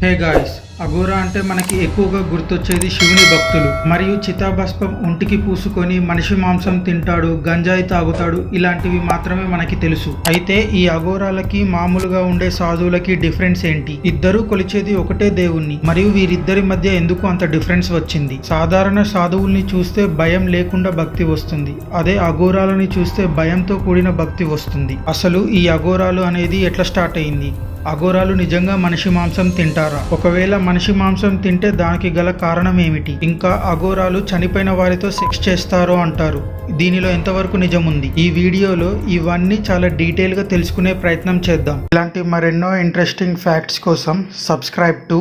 Hey guys, Aghora అంటే మనకి ఎక్కువగా గుర్తొచ్చేది శివుని భక్తులు మరియు చితాభస్మం ఒంటికి పూసుకొని మనిషి మాంసం తింటాడు, గంజాయి తాగుతాడు, ఇలాంటివి మాత్రమే మనకి తెలుసు. అయితే ఈ అఘోరాలకి మామూలుగా ఉండే సాధువులకి డిఫరెన్స్ ఏంటి? ఇద్దరూ కొలిచేది ఒకటే దేవుణ్ణి, మరియు వీరిద్దరి మధ్య ఎందుకు అంత డిఫరెన్స్ వచ్చింది? సాధారణ సాధువుల్ని చూస్తే భయం లేకుండా భక్తి వస్తుంది, అదే అఘోరాలని చూస్తే భయంతో కూడిన భక్తి వస్తుంది. అసలు ఈ అఘోరాలు అనేది ఎట్లా స్టార్ట్ అయింది? అఘోరాలు నిజంగా మనిషి మాంసం తింటారా? ఒకవేళ మనిషి మాంసం తింటే దానికి గల కారణం ఏమిటి? ఇంకా అఘోరాలు చనిపోయిన వారితో సెక్స్ చేస్తారో అంటారు, దీనిలో ఎంతవరకు నిజం ఉంది? ఈ వీడియోలో ఇవన్నీ చాలా డీటెయిల్ గా తెలుసుకునే ప్రయత్నం చేద్దాం. ఇలాంటి మరెన్నో ఇంట్రెస్టింగ్ ఫ్యాక్ట్స్ కోసం సబ్స్క్రైబ్ టు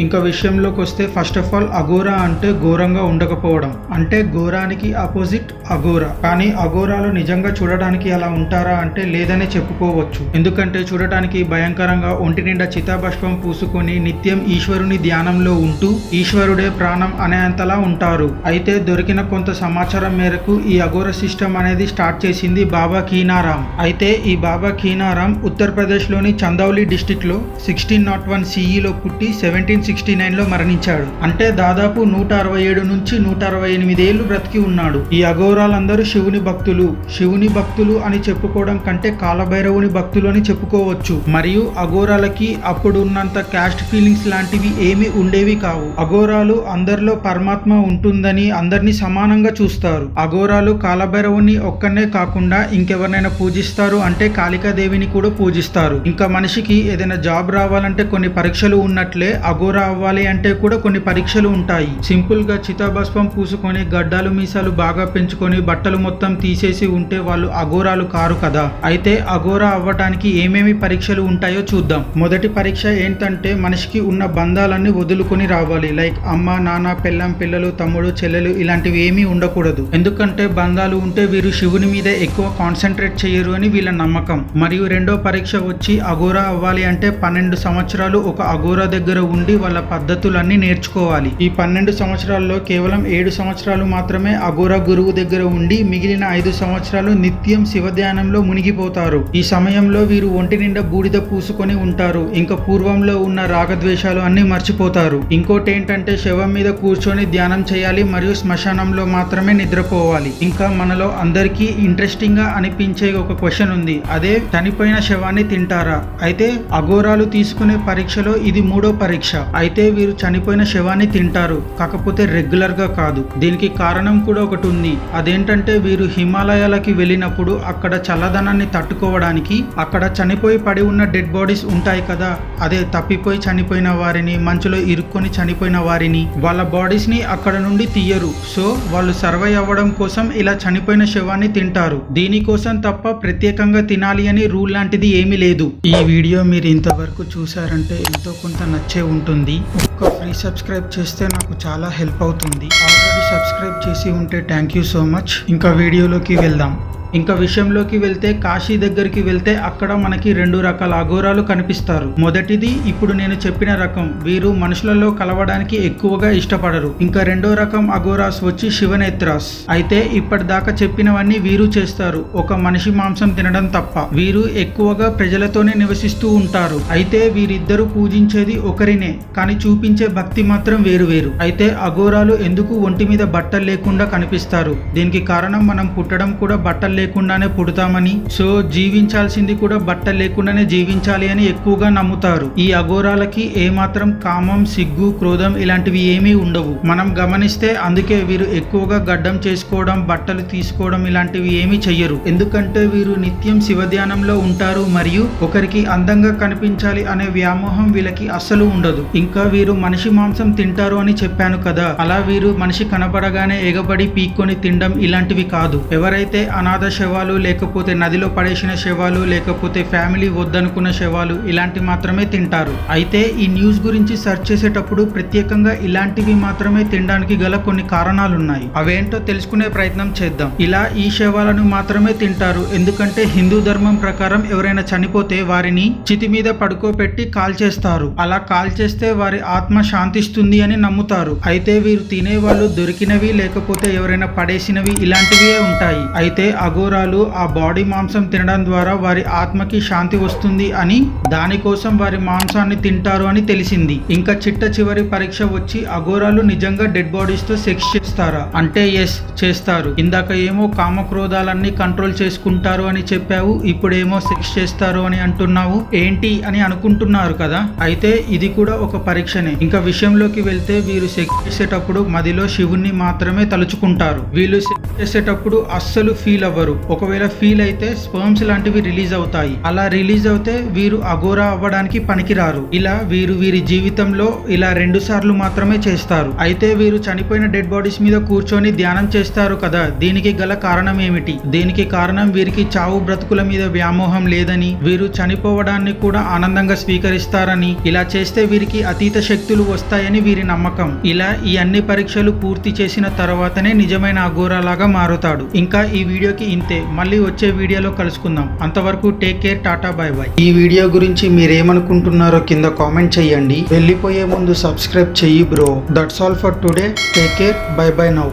ఇంకా విషయంలోకి వస్తే, ఫస్ట్ ఆఫ్ ఆల్ అఘోరా అంటే ఘోరంగా ఉండకపోవడం, అంటే ఘోరానికి ఆపోజిట్ అఘోరా. కానీ అఘోరాలు నిజంగా చూడడానికి అలా ఉంటారా అంటే లేదనే చెప్పుకోవచ్చు. ఎందుకంటే చూడటానికి భయంకరంగా ఒంటి నిండా చితాభస్మం పూసుకొని నిత్యం ఈశ్వరుని ధ్యానంలో ఉంటూ ఈశ్వరుడే ప్రాణం అనేంతలా ఉంటారు. అయితే దొరికిన కొంత సమాచారం మేరకు ఈ అఘోర సిస్టమ్ అనేది స్టార్ట్ చేసింది బాబా కీనారాం. అయితే ఈ బాబా కీనారాం ఉత్తరప్రదేశ్ లోని చందౌలి డిస్టిక్ లో 1601 CEలో పుట్టి 1769లో మరణించాడు. అంటే దాదాపు 167 నుంచి 168 ఏళ్లు బ్రతికి ఉన్నాడు. ఈ అఘోరాలందరూ శివుని భక్తులు. శివుని భక్తులు అని చెప్పుకోవడం కంటే కాలభైరవుని భక్తులు అని చెప్పుకోవచ్చు. మరియు అఘోరాలకి అప్పుడు ఉన్నంత క్యాస్ట్ ఫీలింగ్స్ లాంటివి ఏమీ ఉండేవి కావు. అఘోరాలు అందరిలో పరమాత్మ ఉంటుందని అందరినీ సమానంగా చూస్తారు. అఘోరాలు కాలభైరవుని ఒక్కనే కాకుండా ఇంకెవరినైనా పూజిస్తారు అంటే కాళికాదేవిని కూడా పూజిస్తారు. ఇంకా మనిషికి ఏదైనా జాబ్ రావాలంటే కొన్ని పరీక్షలు ఉన్నట్లే అఘోరా అవ్వాలి అంటే కూడా కొన్ని పరీక్షలు ఉంటాయి. సింపుల్ గా చితాభస్మం పూసుకొని గడ్డాలు మీసాలు బాగా పెంచుకొని బట్టలు మొత్తం తీసేసి ఉంటే వాళ్ళు అఘోరాలు కారు కదా. అయితే అఘోరా అవ్వడానికి ఏమేమి పరీక్షలు ఉంటాయో చూద్దాం. మొదటి పరీక్ష ఏంటంటే మనిషికి ఉన్న బంధాలన్నీ వదులుకొని రావాలి. లైక్ అమ్మ నాన్న, పెళ్ళం పిల్లలు, తమ్ముడు చెల్లెలు ఇలాంటివి ఏమీ ఉండకూడదు. ఎందుకంటే బంధాలు ఉంటే వీరు శివుని మీద ఎక్కువ కాన్సన్ట్రేట్ చేయరు అని వీళ్ళ నమ్మకం. మరియు రెండో పరీక్ష వచ్చి అఘోరా అవ్వాలి అంటే 12 సంవత్సరాలు ఒక అఘోరా దగ్గర ఉండి వాళ్ళ పద్ధతులన్నీ నేర్చుకోవాలి. ఈ 12 సంవత్సరాల్లో కేవలం 7 సంవత్సరాలు మాత్రమే అఘోరా గురువు దగ్గర ఉండి మిగిలిన 5 సంవత్సరాలు నిత్యం శివధ్యానంలో మునిగిపోతారు. ఈ సమయంలో వీరు ఒంటి నిండా బూడిద పూసుకొని ఉంటారు. ఇంకా పూర్వంలో ఉన్న రాగద్వేషాలు అన్ని మర్చిపోతారు. ఇంకోటి ఏంటంటే శవం మీద కూర్చొని ధ్యానం చేయాలి మరియు శ్మశానంలో మాత్రమే నిద్రపోవాలి. ఇంకా మనలో అందరికీ ఇంట్రెస్టింగ్ గా అనిపించే ఒక క్వశ్చన్ ఉంది, అదే చనిపోయిన శవాన్ని తింటారా? అయితే అఘోరాలు తీసుకునే పరీక్షలో ఇది 3వ పరీక్ష. అయితే వీరు చనిపోయిన శవాన్ని తింటారు, కాకపోతే రెగ్యులర్ గా కాదు. దీనికి కారణం కూడా ఒకటి ఉంది, అదేంటంటే వీరు హిమాలయాలకి వెళ్ళినప్పుడు అక్కడ చల్లదనాన్ని తట్టుకోవడానికి అక్కడ చనిపోయి పడి ఉన్న డెడ్ బాడీస్ ఉంటాయి కదా, అదే తప్పిపోయి చనిపోయిన వారిని, మంచులో ఇరుక్కొని చనిపోయిన వారిని, వాళ్ళ బాడీస్ ని అక్కడ నుండి తీయరు. సో వాళ్ళు సర్వైవ్ అవ్వడం కోసం ఇలా చనిపోయిన శవాన్ని తింటారు. దీనికోసం తప్ప ప్రత్యేకంగా తినాలి అని రూల్ లాంటిది ఏమీ లేదు. ఈ వీడియో మీరు ఇంతవరకు చూసారంటే ఎంతో కొంత నచ్చే ఉంటుంది. ఒక్క ఫ్రీ సబ్స్క్రైబ్ చేస్తే నాకు చాలా హెల్ప్ అవుతుంది. ఆల్రెడీ సబ్స్క్రైబ్ చేసి ఉంటే థ్యాంక్ యూ సో మచ్. ఇంకా వీడియోలోకి వెళ్దాం. ఇంకా విషయంలోకి వెళ్తే, కాశీ దగ్గరికి వెళ్తే అక్కడ మనకి 2 రకాల అఘోరాలు కనిపిస్తారు. మొదటిది ఇప్పుడు నేను చెప్పిన రకం, వీరు మనుషులలో కలవడానికి ఎక్కువగా ఇష్టపడరు. ఇంకా రెండో రకం అఘోరాస్ వచ్చి శివనేత్రాస్. అయితే ఇప్పటిదాకా చెప్పినవన్నీ వీరు చేస్తారు, ఒక మనిషి మాంసం తినడం తప్ప. వీరు ఎక్కువగా ప్రజలతోనే నివసిస్తూ ఉంటారు. అయితే వీరిద్దరూ పూజించేది ఒకరినే, కానీ చూపించే భక్తి మాత్రం వేరు వేరు. అయితే అఘోరాలు ఎందుకు ఒంటి మీద బట్టలు లేకుండా కనిపిస్తారు? దీనికి కారణం మనం పుట్టడం కూడా బట్టలు లేకుండానే పుడతామని, సో జీవించాల్సింది కూడా బట్టలు లేకుండానే జీవించాలి అని ఎక్కువగా నమ్ముతారు. ఈ అఘోరాలకి ఏమాత్రం కామం, సిగ్గు, క్రోధం ఇలాంటివి ఏమీ ఉండవు. మనం గమనిస్తే అందుకే వీరు ఎక్కువగా గడ్డం చేసుకోవడం, బట్టలు తీసుకోవడం ఇలాంటివి ఏమీ చెయ్యరు. ఎందుకంటే వీరు నిత్యం శివధ్యానంలో ఉంటారు మరియు ఒకరికి అందంగా కనిపించాలి అనే వ్యామోహం వీళ్ళకి అస్సలు ఉండదు. ఇంకా వీరు మనిషి మాంసం తింటారు అని చెప్పాను కదా, అలా వీరు మనిషి కనబడగానే ఎగబడి పీక్కొని తినడం ఇలాంటివి కాదు. ఎవరైతే అనాథ శవాలు, లేకపోతే నదిలో పడేసిన శవాలు, లేకపోతే ఫ్యామిలీ వద్దనుకున్న శవాలు ఇలాంటి మాత్రమే తింటారు. అయితే ఈ న్యూస్ గురించి సెర్చ్ చేసేటప్పుడు ప్రత్యేకంగా ఇలాంటివి మాత్రమే తినడానికి గల కొన్ని కారణాలున్నాయి. అవేంటో తెలుసుకునే ప్రయత్నం చేద్దాం. ఇలా ఈ శవాలను మాత్రమే తింటారు ఎందుకంటే హిందూ ధర్మం ప్రకారం ఎవరైనా చనిపోతే వారిని చితి మీద పడుకోబెట్టి కాల్చేస్తారు. అలా కాల్చేస్తే వారి ఆత్మ శాంతిస్తుంది అని నమ్ముతారు. అయితే వీరు తినేవాళ్ళు దొరికినవి లేకపోతే ఎవరైనా పడేసినవి ఇలాంటివే ఉంటాయి. అయితే అఘోరాలు ఆ బాడీ మాంసం తినడం ద్వారా వారి ఆత్మకి శాంతి వస్తుంది అని, దానికోసం వారి మాంసాన్ని తింటారు అని తెలిసింది. ఇంకా చిట్ట చివరి పరీక్ష వచ్చి అఘోరాలు నిజంగా డెడ్ బాడీస్ తో సెక్స్ చేస్తారా అంటే ఎస్ చేస్తారు. ఇందాక ఏమో కామక్రోధాలన్నీ కంట్రోల్ చేసుకుంటారు అని చెప్పావు, ఇప్పుడేమో సెక్స్ చేస్తారు అని అంటున్నావు ఏంటి అని అనుకుంటున్నారు కదా. అయితే ఇది కూడా ఒక పరీక్షనే. ఇంకా విషయంలోకి వెళ్తే వీరు సెక్స్ చేసేటప్పుడు మదిలో శివుణ్ణి మాత్రమే తలుచుకుంటారు. వీళ్ళు సెక్స్ చేసేటప్పుడు అస్సలు ఫీల్ అవ్వరు. ఒకవేళ ఫీల్ అయితే స్పర్మ్స్ లాంటివి రిలీజ్ అవుతాయి. అలా రిలీజ్ అవుతే వీరు అఘోరా అవ్వడానికి పనికిరారు. ఇలా వీరు వీరి జీవితంలో ఇలా 2 సార్లు మాత్రమే చేస్తారు. అయితే వీరు చనిపోయిన డెడ్ బాడీస్ మీద కూర్చొని ధ్యానం చేస్తారు కదా, దీనికి గల కారణం ఏమిటి? దీనికి కారణం వీరికి చావు బ్రతుకుల మీద వ్యామోహం లేదని, వీరు చనిపోవడాన్ని కూడా ఆనందంగా స్వీకరిస్తారని, ఇలా చేస్తే వీరికి అతీత శక్తులు వస్తాయని వీరి నమ్మకం. ఇలా ఈ అన్ని పరీక్షలు పూర్తి చేసిన తర్వాతనే నిజమైన అఘోరా లాగా మారుతాడు. ఇంకా ఈ వీడియోకి ఇంతే. మళ్ళీ వచ్చే వీడియోలో కలుసుకుందాం. అంతవరకు take care, Tata, by by. ఈ వీడియో గురించి మీరేమనుకుంటున్నారో కింద కామెంట్ చెయ్యండి. వెళ్ళిపోయే ముందు సబ్స్క్రైబ్ చెయ్యి bro. That's all for today. Take care, by by now.